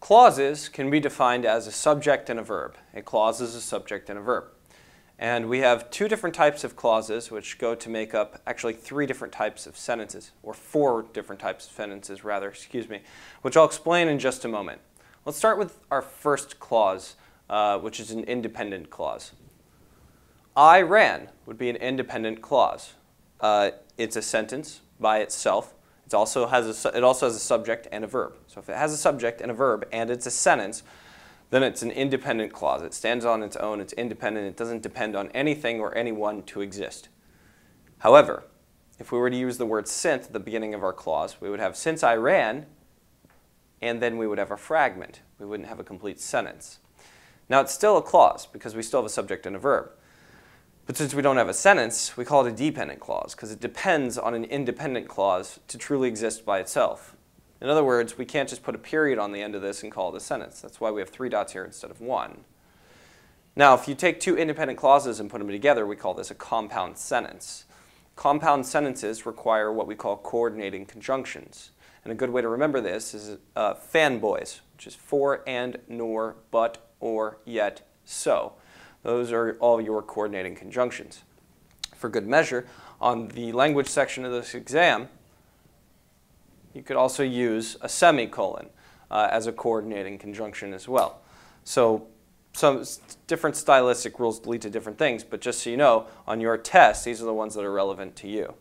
Clauses can be defined as a subject and a verb. A clause is a subject and a verb. And we have two different types of clauses which go to make up actually three different types of sentences, or four different types of sentences rather, excuse me, which I'll explain in just a moment. Let's start with our first clause, which is an independent clause. I ran would be an independent clause. It's a sentence by itself. It also has a subject and a verb. So if it has a subject and a verb and it's a sentence, then it's an independent clause. It stands on its own. It's independent. It doesn't depend on anything or anyone to exist. However, if we were to use the word since at the beginning of our clause, we would have since I ran, and then we would have a fragment. We wouldn't have a complete sentence. Now it's still a clause because we still have a subject and a verb. But since we don't have a sentence, we call it a dependent clause because it depends on an independent clause to truly exist by itself. In other words, we can't just put a period on the end of this and call it a sentence. That's why we have 3 dots here instead of 1. Now, if you take two independent clauses and put them together, we call this a compound sentence. Compound sentences require what we call coordinating conjunctions. And a good way to remember this is fanboys, which is for, and, nor, but, or, yet, so. Those are all your coordinating conjunctions. For good measure, on the language section of this exam, you could also use a semicolon as a coordinating conjunction as well. So some different stylistic rules lead to different things, but just so you know, on your test, these are the ones that are relevant to you.